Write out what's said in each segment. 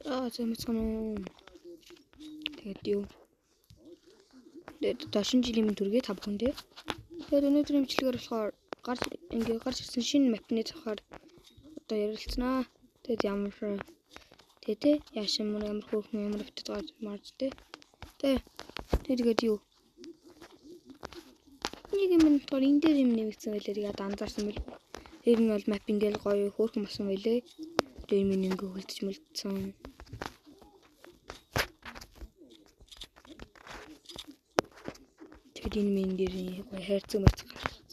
зэмцгэн. Тэгээд юу? Тэгээд ташин жилийн төргээ тавхан дээ. Тэгээд өнөөдрийн бичлэгээр болохоор гарч ирсэн шинэ мапны тухайд одоо ярилцсанаа. Тэгээд ямар яашин ямар хөөрхөн ямар битгаар марж дээ. Тэгээд юу? Нэг юм болохоор энэ дээр юм нэмэгдсэн байлээ. Тэгээд анзаарсан мэл. Тэр нь бол мап ингээл гоё хөөрхөн болсон байлээ. Тэр минь ингээ хөлдөж мөлдсөн. Тэгээд энэ минь дээр гоё хайрцаг мэрцэг гарсан.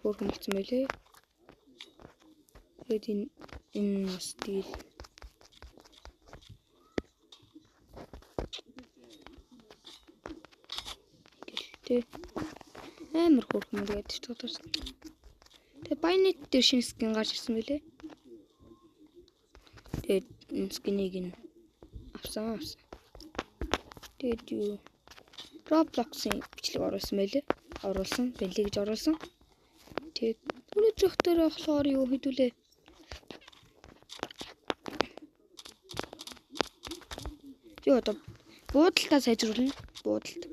Хөөрхөн болсон байлээ. Тэгээд энэ бас тэгэл амар хөөрхөн гэдэг чинь тодорхой. Тэгээ Байнет дээр шинэ скин гарч ирсэн байлээ. Тэгээд энэ скинийг авсан. Тэгээд юу Roblox-ийн бичлэг оруулсан байлээ. Бэлээ гэж оруулсан. Тэгээд өнөөдрийнх дээр болохоор юу хэдүүлээ. Юу одоо буудалтаа сайжруулна. Буудалт.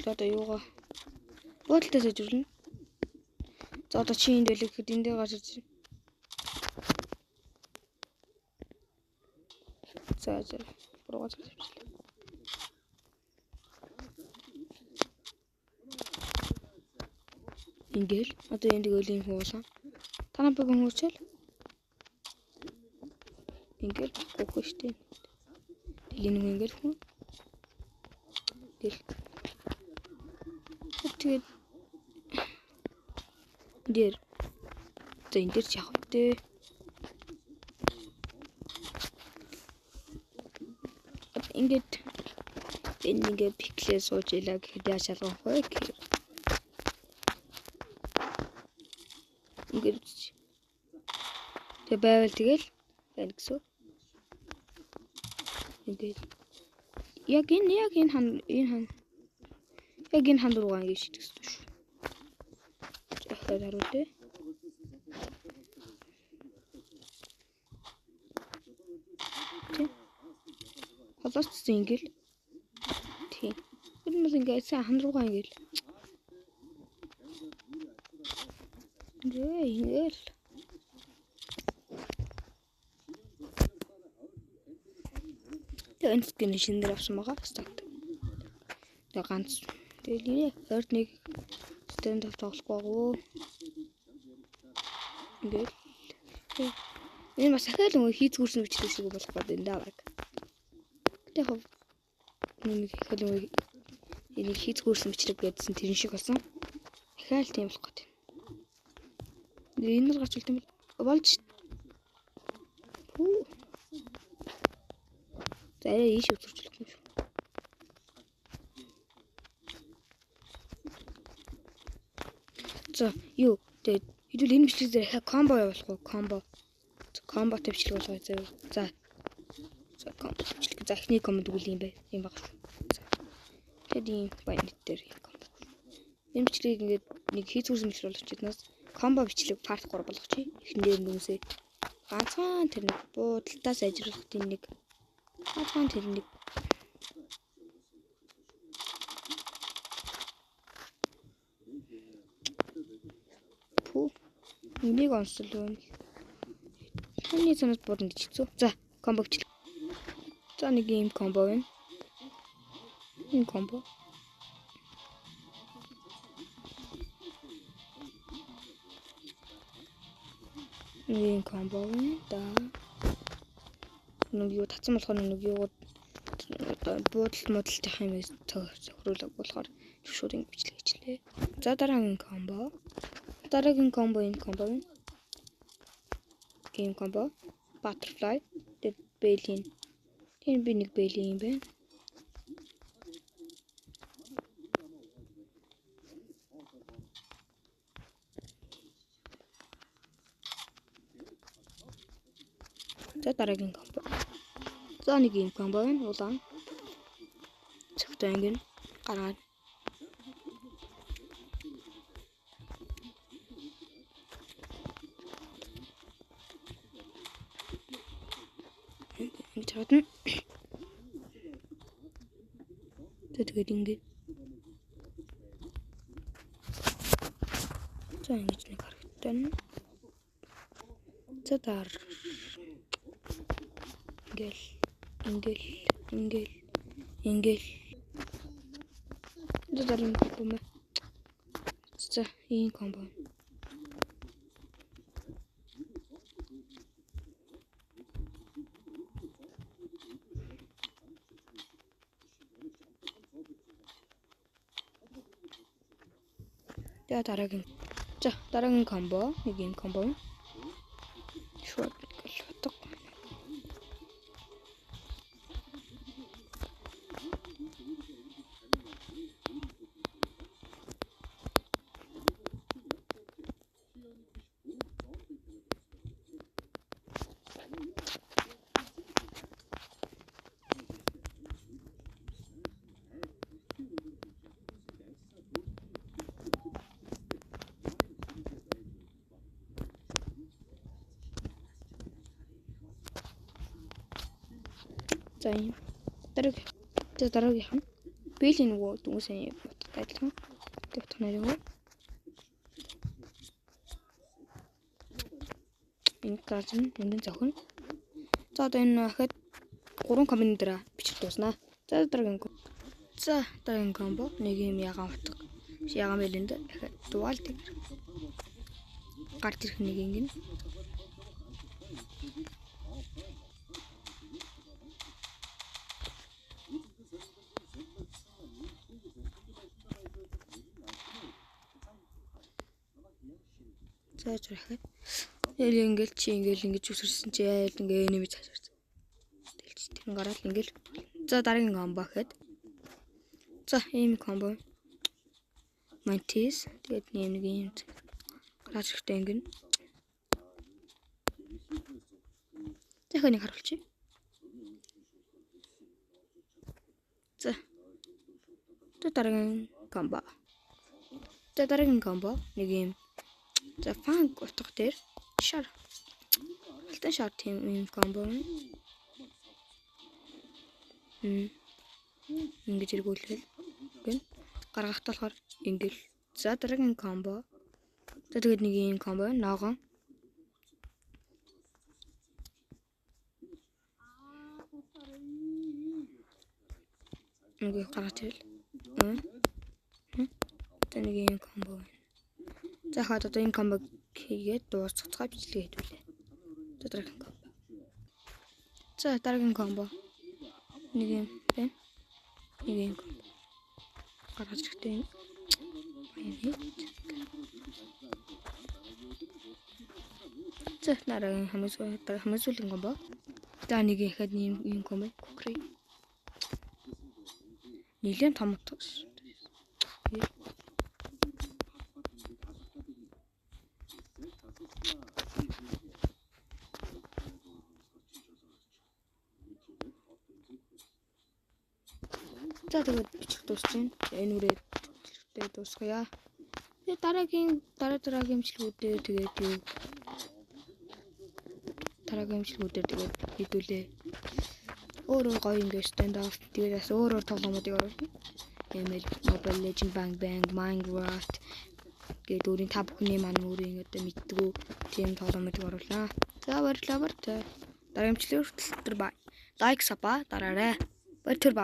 Одоо юугаа буудалтаа сайжруулна. За одоо чи энд байлаа гэхэд эндээ гарч ирж байна. За буруу зүйл хийчихлээ. Ингээл одоо энд гөлийн хуулаа. Танаа бүгэн хуучаал. Ингээл гоохгүй штэ. Тэлийн хүн ингээл хүн. Тэгээд энэ дээр яах вэ? Ингээд энэ пиклээ сууж илаа гэхэд яаж шалгах вэ? Ингээд тэг байвал тэгэл байна гэсэн. Ингээд яг энэ хан дургуй ингэ шийдэгсэн шүү. Яхаад харуулъя. Холоосцсон ингээл. Тийм. Тэр нь ингээ сайн хан дургуй ингээл. Ингээл. Тэгээд энэ шинээр авсан байгаа. Тэгээд ганц тэгэл орд нэг стэнд тоглохгүй гоо. Ингээл. Энэ бас ахаал нөгөө хийцгүүрсэн бичлэг шиг болох гэдэг энэ баг. Яг нэг ихэл энийг хийцгүүрсэн бичлэг гэдсэн тэрэн шиг болсон. Ахаал тийм болох гэдэг. Энэ нар гарч үлдэм болж. За ийш өтөрчлөх юм шүү. За юу тэгээд хэдүүл энэ бичлэг дээр ахаа комбо явуулах уу? Комбо бичлэг болгоё. За комбо бичлэг. За ихний комбо үгүй юм байна. Ийм баг шүү. Тэгээд ийм Байнет дээр комбо. Энэ бичлэгийг ингээд нэг хийцгүүрсэн бичлэг болгочихнаас комбо бичлэг парт 3 болгочих. Эхнээр нүсээ ганцхан тэр нэг буудалтаа сайжруулах тийм нэг ганцхан тэр нэг энийг онцлоо байна. Таны санаад бодно гэж хэцүү. За, комбо бичлэг. За нэг юм комбо байна. Энэ комбо. Ийм комбо байна. Да. Нэг юу татсан болохоор нэг юу буудалт модалтынх юм зөвхөрүүлэг болохоор шууд ингэ бичлэг хийчлээ. За дараагийн комбо. Энэ комбо байна. Game combo, butterfly, тэгээд бэлин. Тийм би нэг бэлин юм байна. За дараагийн комбо. За нэг юм комбо байна. Улаан. Цогтой ангин гараад. шатна. Тэгээд ингээд за ингэж нэг харагдана. За дараа ингээл дараагийн комбо. За ийм комбо. За дараагийн комбо нэг ийм комбо. Шууд гэл утга. За юм. Дараагийн бэли нөгөө дүнсээ утгатай адилхан. Утга нэрээ. Энэ гарсан энэ зохино. За одоо энэ хахад 3 комбины дараа бичиж дуусна. За дараагийн комбо нэг юм ягаан утга. Ягаан бэлэнд дахиад дуал тэг. Гарт ирэх нэг ингэн. За жирахад ингээл чи ингээл ингэж үсэрсэн чи айл ингээ нэмж цаашаарсан. Тэгэл чи тэр гараад ингээл за дараагийн комбо гэхэд за ийм комбо Mantis тэгээд нэг юм гараад ирэхтэй ингэн. Дахиад нэг харуулчих. За дараагийн комбо нэг юм. За фанк утга дээр шар. Алтан шар тийм юм комбо. Ингэж эргүүлээл. Гэн гаргахт болохоор ингээл. За дараагийн комбо. За тэгээд нэг юм комбо ноогон. Ингээ гаргаж ирэл. Тэ нэг юм комбо. За хаад одоо энэ комбо хийгээд дуусгацгаа бичлэг хийдүүлээ. За дараагийн комбо. За дараагийн комбо. Нэг юм байна. Нэг юм комбо. Гаргаж ирэхтэй. За дараагийн хамсуулын комбо. За нэг ихэд ийм комбо. Кукрей. Нилээн том утга. За тэгээд бичих дуусчихна. Энэ үрээ дуусгая. Тэгээд дараагийн имчилгүүдээр тэгээд юу дараагийн имчилгүүдээр тэгээд хийдүүлээ. Өөр гоё ингээд stand up тэгээд бас өөр тоглоомуудыг оруулна. Email, Mobile Legends, Bang, Minecraft гэдэг өөрийн та бүхний маань өөрийн одоо мэддгүү тийм тоглоомуудыг оруулнаа. За баярлалаа. Дараагийн имчилгээр хүртэл бай. Лайк сапа дараарай. Баярлалаа.